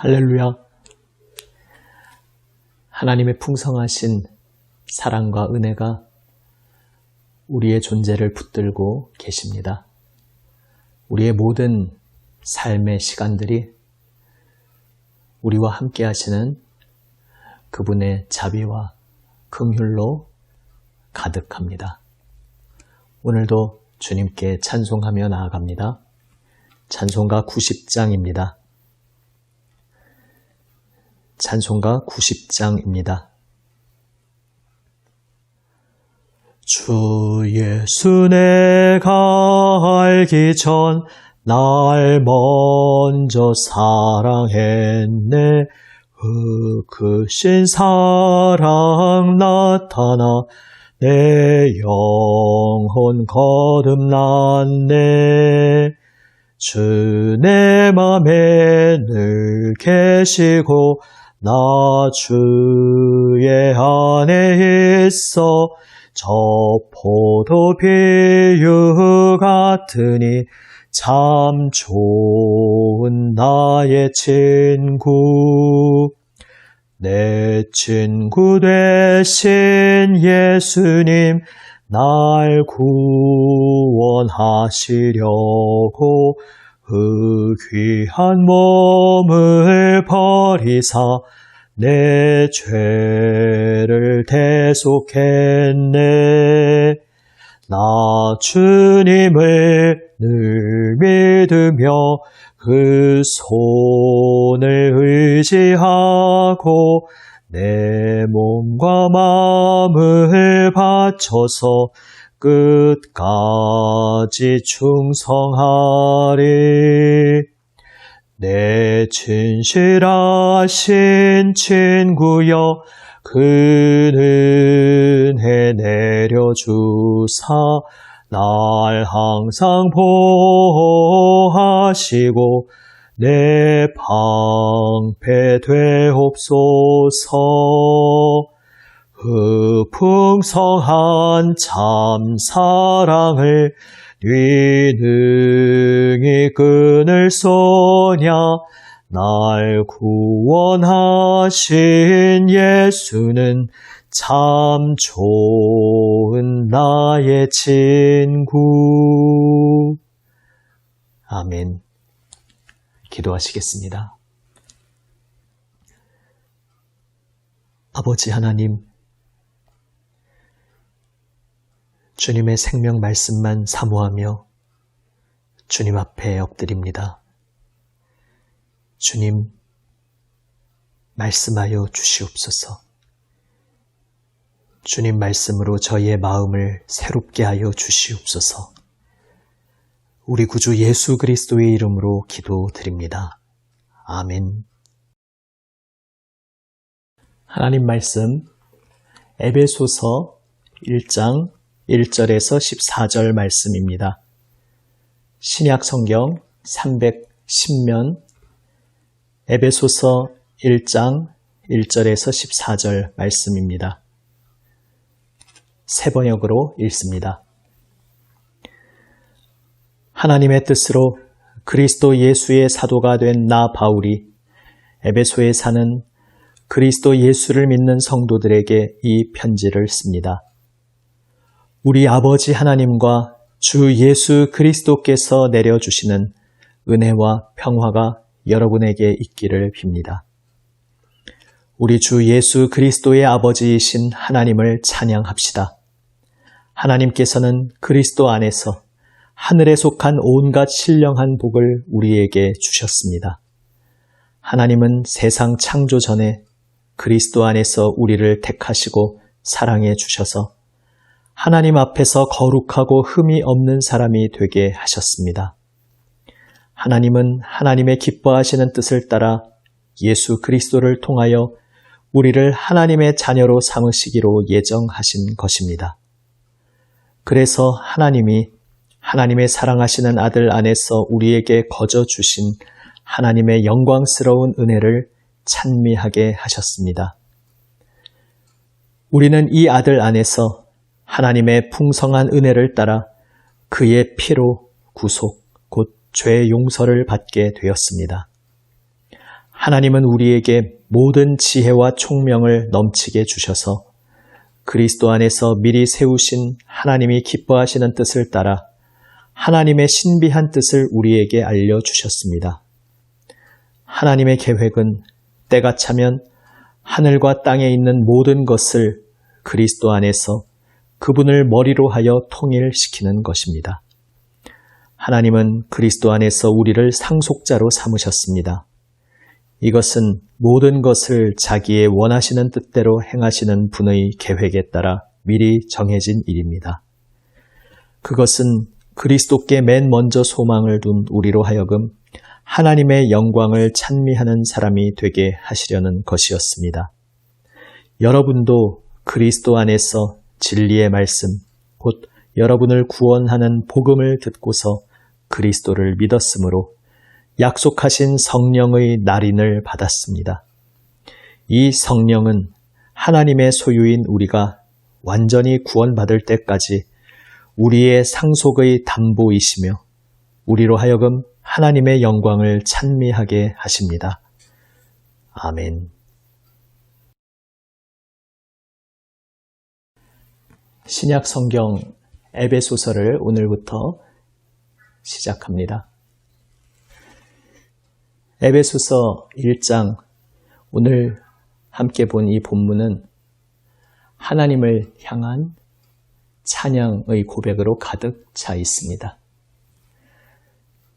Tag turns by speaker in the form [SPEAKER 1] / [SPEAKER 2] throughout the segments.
[SPEAKER 1] 할렐루야. 하나님의 풍성하신 사랑과 은혜가 우리의 존재를 붙들고 계십니다. 우리의 모든 삶의 시간들이 우리와 함께 하시는 그분의 자비와 긍휼로 가득합니다. 오늘도 주님께 찬송하며 나아갑니다. 찬송가 90장입니다. 찬송가 90장입니다. 주 예수 내가 알기 전 날 먼저 사랑했네. 크신 사랑 나타나 내 영혼 거듭났네. 주 내 맘에 늘 계시고 나 주의 안에 있어. 저 포도 비유 같으니 참 좋은 나의 친구. 내 친구 되신 예수님 날 구원하시려고 그 귀한 몸을 버리사 내 죄를 대속했네. 나 주님을 늘 믿으며 그 손을 의지하고 내 몸과 마음을 바쳐서 끝까지 충성하리. 내 진실하신 친구여 그 은혜 내려주사 날 항상 보호하시고 내 방패 되옵소서. 그 풍성한 참 사랑을 네 능히 끊을 소냐. 날 구원하신 예수는 참 좋은 나의 친구. 아멘. 기도하시겠습니다. 아버지 하나님, 주님의 생명 말씀만 사모하며 주님 앞에 엎드립니다. 주님, 말씀하여 주시옵소서. 주님 말씀으로 저희의 마음을 새롭게 하여 주시옵소서. 우리 구주 예수 그리스도의 이름으로 기도드립니다. 아멘. 하나님 말씀, 에베소서 1장 1절에서 14절 말씀입니다. 신약 성경 310면 에베소서 1장 1절에서 14절 말씀입니다. 새 번역으로 읽습니다. 하나님의 뜻으로 그리스도 예수의 사도가 된 나 바울이 에베소에 사는 그리스도 예수를 믿는 성도들에게 이 편지를 씁니다. 우리 아버지 하나님과 주 예수 그리스도께서 내려주시는 은혜와 평화가 여러분에게 있기를 빕니다. 우리 주 예수 그리스도의 아버지이신 하나님을 찬양합시다. 하나님께서는 그리스도 안에서 하늘에 속한 온갖 신령한 복을 우리에게 주셨습니다. 하나님은 세상 창조 전에 그리스도 안에서 우리를 택하시고 사랑해 주셔서 하나님 앞에서 거룩하고 흠이 없는 사람이 되게 하셨습니다. 하나님은 하나님의 기뻐하시는 뜻을 따라 예수 그리스도를 통하여 우리를 하나님의 자녀로 삼으시기로 예정하신 것입니다. 그래서 하나님이 하나님의 사랑하시는 아들 안에서 우리에게 거저 주신 하나님의 영광스러운 은혜를 찬미하게 하셨습니다. 우리는 이 아들 안에서 하나님의 풍성한 은혜를 따라 그의 피로 구속, 곧 죄 용서를 받게 되었습니다. 하나님은 우리에게 모든 지혜와 총명을 넘치게 주셔서 그리스도 안에서 미리 세우신 하나님이 기뻐하시는 뜻을 따라 하나님의 신비한 뜻을 우리에게 알려주셨습니다. 하나님의 계획은 때가 차면 하늘과 땅에 있는 모든 것을 그리스도 안에서 그분을 머리로 하여 통일시키는 것입니다. 하나님은 그리스도 안에서 우리를 상속자로 삼으셨습니다. 이것은 모든 것을 자기의 원하시는 뜻대로 행하시는 분의 계획에 따라 미리 정해진 일입니다. 그것은 그리스도께 맨 먼저 소망을 둔 우리로 하여금 하나님의 영광을 찬미하는 사람이 되게 하시려는 것이었습니다. 여러분도 그리스도 안에서 진리의 말씀, 곧 여러분을 구원하는 복음을 듣고서 그리스도를 믿었으므로 약속하신 성령의 날인을 받았습니다. 이 성령은 하나님의 소유인 우리가 완전히 구원받을 때까지 우리의 상속의 담보이시며 우리로 하여금 하나님의 영광을 찬미하게 하십니다. 아멘. 신약 성경 에베소서를 오늘부터 시작합니다. 에베소서 1장, 오늘 함께 본 이 본문은 하나님을 향한 찬양의 고백으로 가득 차 있습니다.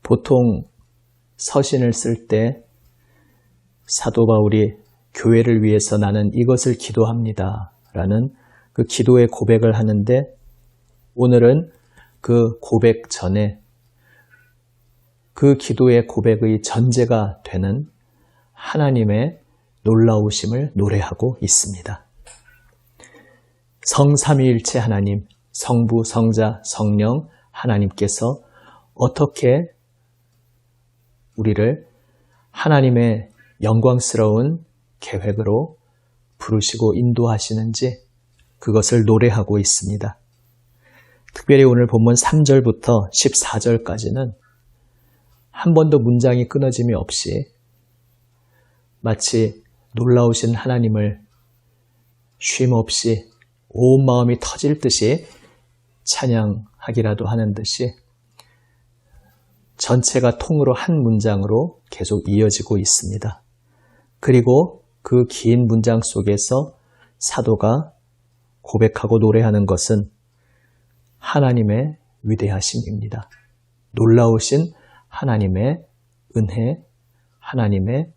[SPEAKER 1] 보통 서신을 쓸 때 사도 바울이 교회를 위해서 나는 이것을 기도합니다 라는 그 기도의 고백을 하는데, 오늘은 그 고백 전에 그 기도의 고백의 전제가 되는 하나님의 놀라우심을 노래하고 있습니다. 성삼위일체 하나님, 성부, 성자, 성령 하나님께서 어떻게 우리를 하나님의 영광스러운 계획으로 부르시고 인도하시는지 그것을 노래하고 있습니다. 특별히 오늘 본문 3절부터 14절까지는 한 번도 문장이 끊어짐이 없이 마치 놀라우신 하나님을 쉼 없이 온 마음이 터질 듯이 찬양하기라도 하는 듯이 전체가 통으로 한 문장으로 계속 이어지고 있습니다. 그리고 그 긴 문장 속에서 사도가 고백하고 노래하는 것은 하나님의 위대하심입니다. 놀라우신 하나님의 은혜, 하나님의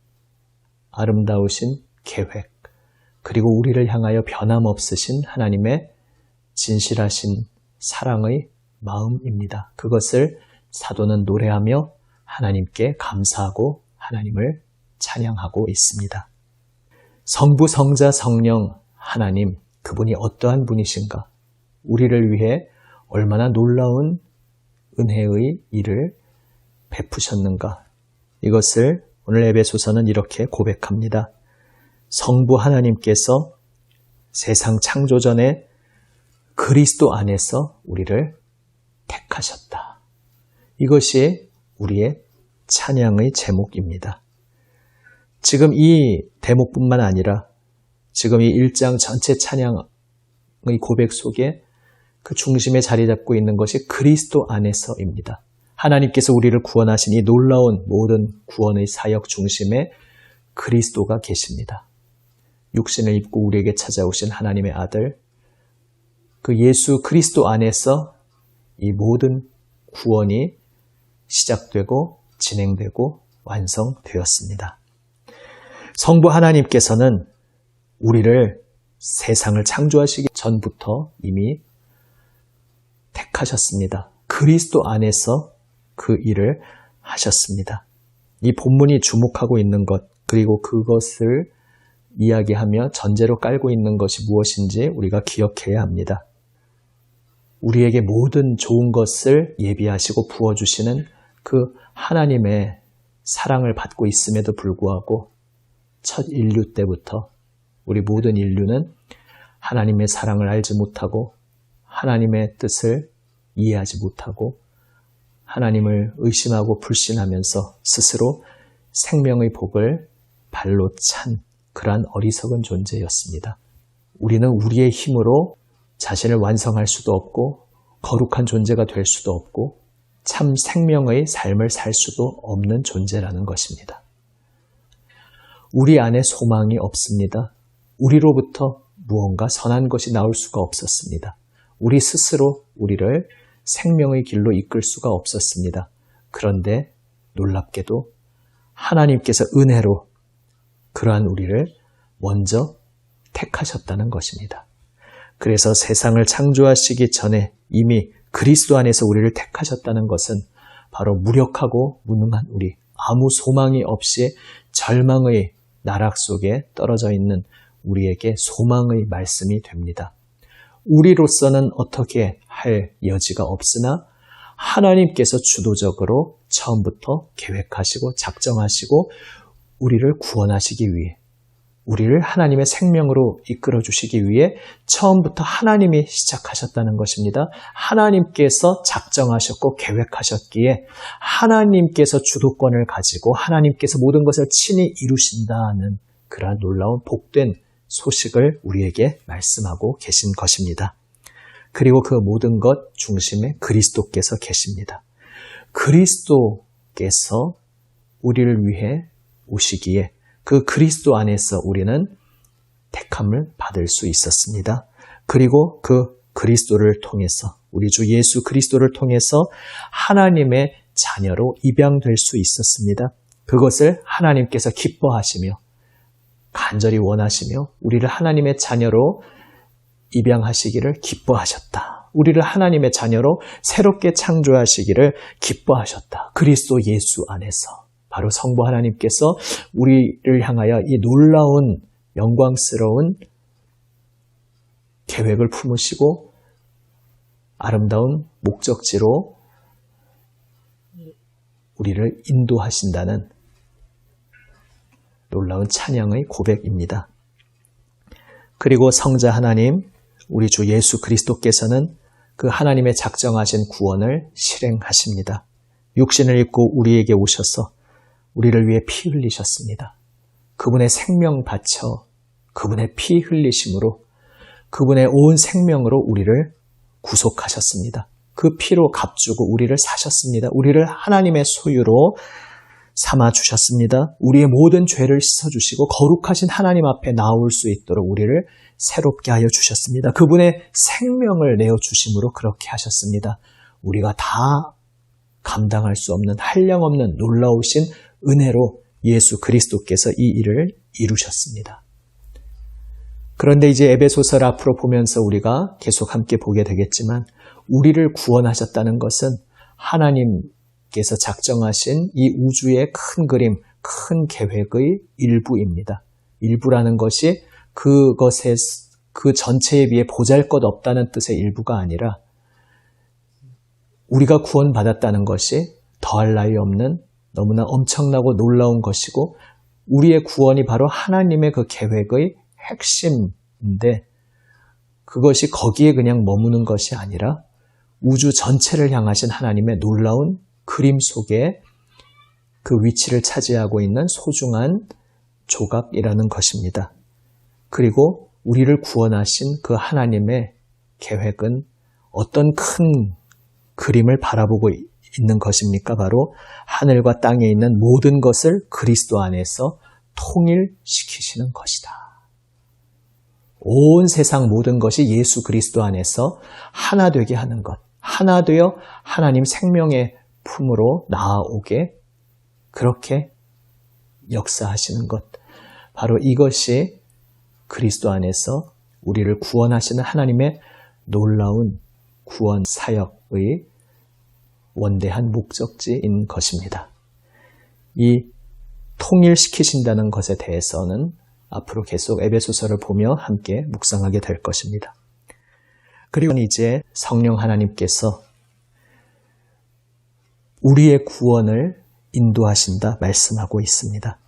[SPEAKER 1] 아름다우신 계획, 그리고 우리를 향하여 변함없으신 하나님의 진실하신 사랑의 마음입니다. 그것을 사도는 노래하며 하나님께 감사하고 하나님을 찬양하고 있습니다. 성부, 성자, 성령 하나님, 그분이 어떠한 분이신가? 우리를 위해 얼마나 놀라운 은혜의 일을 베푸셨는가? 이것을 오늘 에베소서는 이렇게 고백합니다. 성부 하나님께서 세상 창조 전에 그리스도 안에서 우리를 택하셨다. 이것이 우리의 찬양의 제목입니다. 지금 이 대목뿐만 아니라 지금 이 1장 전체 찬양의 고백 속에 그 중심에 자리 잡고 있는 것이 그리스도 안에서입니다. 하나님께서 우리를 구원하신 이 놀라운 모든 구원의 사역 중심에 그리스도가 계십니다. 육신을 입고 우리에게 찾아오신 하나님의 아들, 그 예수 그리스도 안에서 이 모든 구원이 시작되고 진행되고 완성되었습니다. 성부 하나님께서는 우리를 세상을 창조하시기 전부터 이미 택하셨습니다. 그리스도 안에서 그 일을 하셨습니다. 이 본문이 주목하고 있는 것, 그리고 그것을 이야기하며 전제로 깔고 있는 것이 무엇인지 우리가 기억해야 합니다. 우리에게 모든 좋은 것을 예비하시고 부어주시는 그 하나님의 사랑을 받고 있음에도 불구하고 첫 인류 때부터 우리 모든 인류는 하나님의 사랑을 알지 못하고 하나님의 뜻을 이해하지 못하고 하나님을 의심하고 불신하면서 스스로 생명의 복을 발로 찬 그러한 어리석은 존재였습니다. 우리는 우리의 힘으로 자신을 완성할 수도 없고 거룩한 존재가 될 수도 없고 참 생명의 삶을 살 수도 없는 존재라는 것입니다. 우리 안에 소망이 없습니다. 우리로부터 무언가 선한 것이 나올 수가 없었습니다. 우리 스스로 우리를 생명의 길로 이끌 수가 없었습니다. 그런데 놀랍게도 하나님께서 은혜로 그러한 우리를 먼저 택하셨다는 것입니다. 그래서 세상을 창조하시기 전에 이미 그리스도 안에서 우리를 택하셨다는 것은 바로 무력하고 무능한 우리, 아무 소망이 없이 절망의 나락 속에 떨어져 있는 우리에게 소망의 말씀이 됩니다. 우리로서는 어떻게 할 여지가 없으나 하나님께서 주도적으로 처음부터 계획하시고 작정하시고 우리를 구원하시기 위해, 우리를 하나님의 생명으로 이끌어 주시기 위해 처음부터 하나님이 시작하셨다는 것입니다. 하나님께서 작정하셨고 계획하셨기에 하나님께서 주도권을 가지고 하나님께서 모든 것을 친히 이루신다는 그러한 놀라운 복된 소식을 우리에게 말씀하고 계신 것입니다. 그리고 그 모든 것 중심에 그리스도께서 계십니다. 그리스도께서 우리를 위해 오시기에 그 그리스도 안에서 우리는 택함을 받을 수 있었습니다. 그리고 그 그리스도를 통해서, 우리 주 예수 그리스도를 통해서 하나님의 자녀로 입양될 수 있었습니다. 그것을 하나님께서 기뻐하시며 간절히 원하시며 우리를 하나님의 자녀로 입양하시기를 기뻐하셨다. 우리를 하나님의 자녀로 새롭게 창조하시기를 기뻐하셨다. 그리스도 예수 안에서. 바로 성부 하나님께서 우리를 향하여 이 놀라운 영광스러운 계획을 품으시고 아름다운 목적지로 우리를 인도하신다는 놀라운 찬양의 고백입니다. 그리고 성자 하나님, 우리 주 예수 그리스도께서는 그 하나님의 작정하신 구원을 실행하십니다. 육신을 입고 우리에게 오셔서 우리를 위해 피 흘리셨습니다. 그분의 생명 바쳐 그분의 피 흘리심으로 그분의 온 생명으로 우리를 구속하셨습니다. 그 피로 값주고 우리를 사셨습니다. 우리를 하나님의 소유로 삼아주셨습니다. 우리의 모든 죄를 씻어주시고 거룩하신 하나님 앞에 나올 수 있도록 우리를 새롭게 하여 주셨습니다. 그분의 생명을 내어주심으로 그렇게 하셨습니다. 우리가 다 감당할 수 없는 한량없는 놀라우신 은혜로 예수 그리스도께서 이 일을 이루셨습니다. 그런데 이제 에베소서를 앞으로 보면서 우리가 계속 함께 보게 되겠지만 우리를 구원하셨다는 것은 하나님께서 작정하신 이 우주의 큰 그림, 큰 계획의 일부입니다. 일부라는 것이 그것의 그 전체에 비해 보잘것없다는 뜻의 일부가 아니라 우리가 구원받았다는 것이 더할 나위 없는 너무나 엄청나고 놀라운 것이고 우리의 구원이 바로 하나님의 그 계획의 핵심인데 그것이 거기에 그냥 머무는 것이 아니라 우주 전체를 향하신 하나님의 놀라운 그림 속에 그 위치를 차지하고 있는 소중한 조각이라는 것입니다. 그리고 우리를 구원하신 그 하나님의 계획은 어떤 큰 그림을 바라보고 있는 것입니까? 바로 하늘과 땅에 있는 모든 것을 그리스도 안에서 통일시키시는 것이다. 온 세상 모든 것이 예수 그리스도 안에서 하나 되게 하는 것, 하나 되어 하나님 생명의 품으로 나아오게 그렇게 역사하시는 것, 바로 이것이 그리스도 안에서 우리를 구원하시는 하나님의 놀라운 구원 사역의 원대한 목적지인 것입니다. 이 통일시키신다는 것에 대해서는 앞으로 계속 에베소서를 보며 함께 묵상하게 될 것입니다. 그리고 이제 성령 하나님께서 우리의 구원을 인도하신다 말씀하고 있습니다.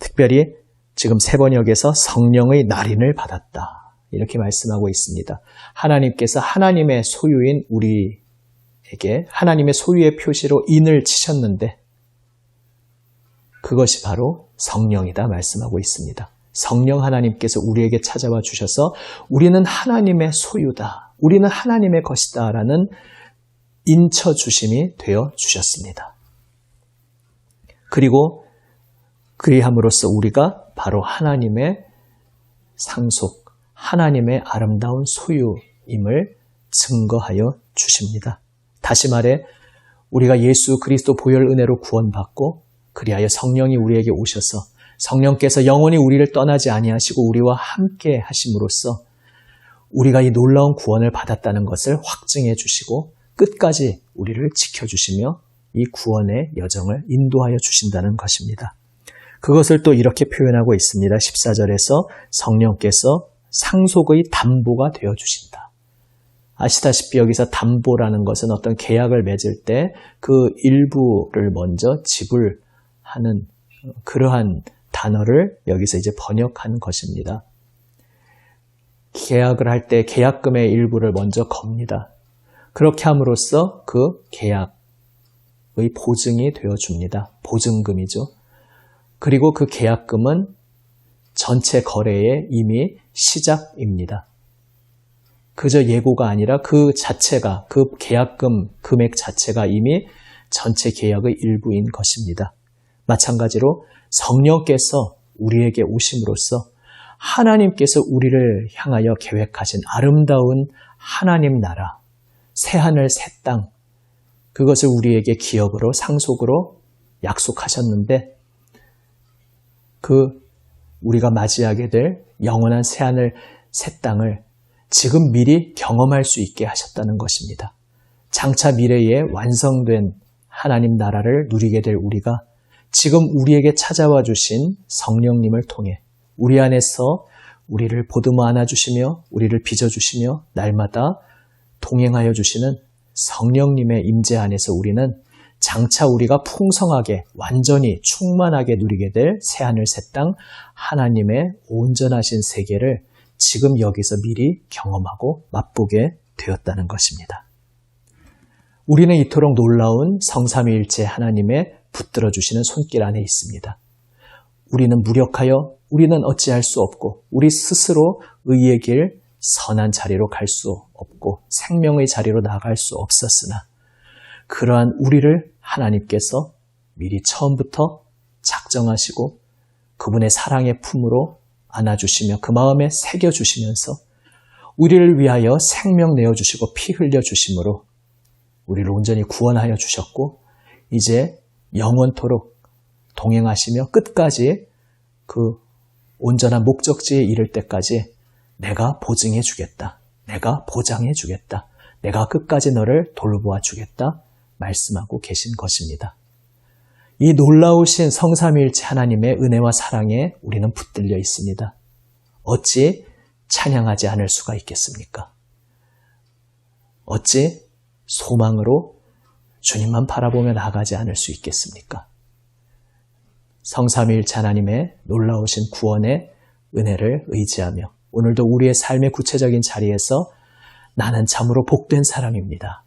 [SPEAKER 1] 특별히 지금 세 번역에서 성령의 날인을 받았다 이렇게 말씀하고 있습니다. 하나님께서 하나님의 소유인 우리에게 하나님의 소유의 표시로 인을 치셨는데 그것이 바로 성령이다 말씀하고 있습니다. 성령 하나님께서 우리에게 찾아와 주셔서 우리는 하나님의 소유다. 우리는 하나님의 것이다 라는 인쳐 주심이 되어 주셨습니다. 그리고 그리함으로써 우리가 바로 하나님의 상속, 하나님의 아름다운 소유임을 증거하여 주십니다. 다시 말해 우리가 예수 그리스도 보혈 은혜로 구원받고 그리하여 성령이 우리에게 오셔서 성령께서 영원히 우리를 떠나지 아니하시고 우리와 함께 하심으로써 우리가 이 놀라운 구원을 받았다는 것을 확증해 주시고 끝까지 우리를 지켜주시며 이 구원의 여정을 인도하여 주신다는 것입니다. 그것을 또 이렇게 표현하고 있습니다. 14절에서 성령께서 상속의 담보가 되어 주신다. 아시다시피 여기서 담보라는 것은 어떤 계약을 맺을 때 그 일부를 먼저 지불하는 그러한 단어를 여기서 이제 번역한 것입니다. 계약을 할 때 계약금의 일부를 먼저 겁니다. 그렇게 함으로써 그 계약의 보증이 되어줍니다. 보증금이죠. 그리고 그 계약금은 전체 거래의 이미 시작입니다. 그저 예고가 아니라 그 자체가, 그 계약금 금액 자체가 이미 전체 계약의 일부인 것입니다. 마찬가지로 성령께서 우리에게 오심으로써 하나님께서 우리를 향하여 계획하신 아름다운 하나님 나라, 새하늘 새 땅, 그것을 우리에게 기업으로 상속으로 약속하셨는데 우리가 맞이하게 될 영원한 새하늘 새 땅을 지금 미리 경험할 수 있게 하셨다는 것입니다. 장차 미래에 완성된 하나님 나라를 누리게 될 우리가 지금 우리에게 찾아와 주신 성령님을 통해 우리 안에서 우리를 보듬어 안아주시며 우리를 빚어주시며 날마다 동행하여 주시는 성령님의 임재 안에서 우리는 장차 우리가 풍성하게 완전히 충만하게 누리게 될 새하늘 새 땅 하나님의 온전하신 세계를 지금 여기서 미리 경험하고 맛보게 되었다는 것입니다. 우리는 이토록 놀라운 성삼위일체 하나님의 붙들어 주시는 손길 안에 있습니다. 우리는 무력하여 우리는 어찌할 수 없고 우리 스스로 의의 길 선한 자리로 갈 수 없고 생명의 자리로 나아갈 수 없었으나 그러한 우리를 하나님께서 미리 처음부터 작정하시고 그분의 사랑의 품으로 안아주시며 그 마음에 새겨주시면서 우리를 위하여 생명 내어주시고 피 흘려주심으로 우리를 온전히 구원하여 주셨고 이제 영원토록 동행하시며 끝까지 그 온전한 목적지에 이를 때까지 내가 보증해 주겠다. 내가 보장해 주겠다. 내가 끝까지 너를 돌보아 주겠다. 말씀하고 계신 것입니다. 이 놀라우신 성삼위일체 하나님의 은혜와 사랑에 우리는 붙들려 있습니다. 어찌 찬양하지 않을 수가 있겠습니까? 어찌 소망으로 주님만 바라보며 나가지 않을 수 있겠습니까? 성삼위일체 하나님의 놀라우신 구원의 은혜를 의지하며 오늘도 우리의 삶의 구체적인 자리에서 나는 참으로 복된 사람입니다.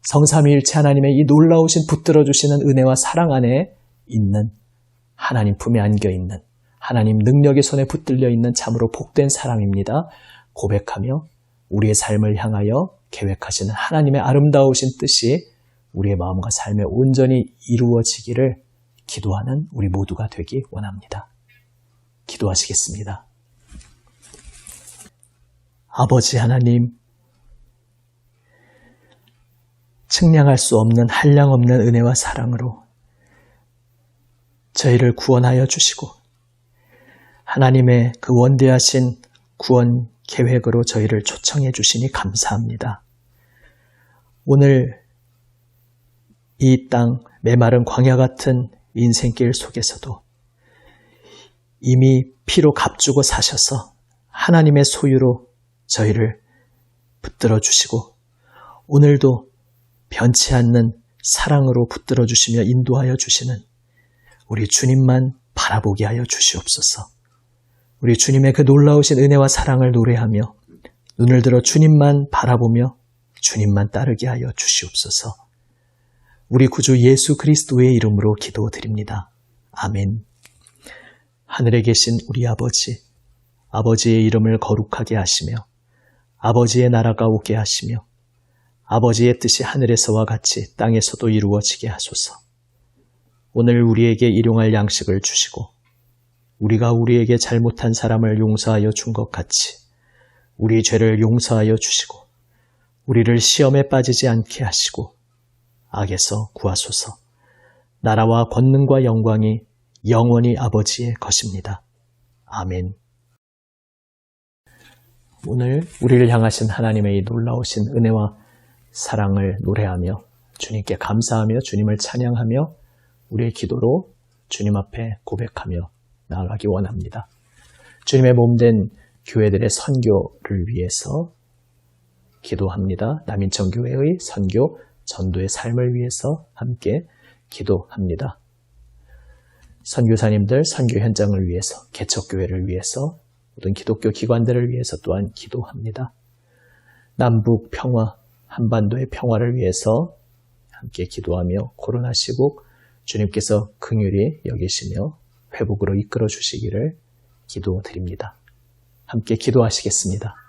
[SPEAKER 1] 성삼위일체 하나님의 이 놀라우신 붙들어주시는 은혜와 사랑 안에 있는 하나님 품에 안겨있는 하나님 능력의 손에 붙들려 있는 참으로 복된 사람입니다. 고백하며 우리의 삶을 향하여 계획하시는 하나님의 아름다우신 뜻이 우리의 마음과 삶에 온전히 이루어지기를 기도하는 우리 모두가 되기 원합니다. 기도하시겠습니다. 아버지 하나님, 측량할 수 없는 한량없는 은혜와 사랑으로 저희를 구원하여 주시고 하나님의 그 원대하신 구원 계획으로 저희를 초청해 주시니 감사합니다. 오늘 이 땅 메마른 광야 같은 인생길 속에서도 이미 피로 값주고 사셔서 하나님의 소유로 저희를 붙들어 주시고 오늘도 변치 않는 사랑으로 붙들어 주시며 인도하여 주시는 우리 주님만 바라보게 하여 주시옵소서. 우리 주님의 그 놀라우신 은혜와 사랑을 노래하며 눈을 들어 주님만 바라보며 주님만 따르게 하여 주시옵소서. 우리 구주 예수 그리스도의 이름으로 기도드립니다. 아멘. 하늘에 계신 우리 아버지, 아버지의 이름을 거룩하게 하시며 아버지의 나라가 오게 하시며 아버지의 뜻이 하늘에서와 같이 땅에서도 이루어지게 하소서. 오늘 우리에게 일용할 양식을 주시고 우리가 우리에게 잘못한 사람을 용서하여 준 것 같이 우리 죄를 용서하여 주시고 우리를 시험에 빠지지 않게 하시고 악에서 구하소서. 나라와 권능과 영광이 영원히 아버지의 것입니다. 아멘. 오늘 우리를 향하신 하나님의 이 놀라우신 은혜와 사랑을 노래하며 주님께 감사하며 주님을 찬양하며 우리의 기도로 주님 앞에 고백하며 나아가기 원합니다. 주님의 몸된 교회들의 선교를 위해서 기도합니다. 남인천교회의 선교, 전도의 삶을 위해서 함께 기도합니다. 선교사님들 선교 현장을 위해서, 개척교회를 위해서, 모든 기독교 기관들을 위해서 또한 기도합니다. 남북 평화, 한반도의 평화를 위해서 함께 기도하며 코로나 시국 주님께서 긍휼히 여기시며 회복으로 이끌어 주시기를 기도드립니다. 함께 기도하시겠습니다.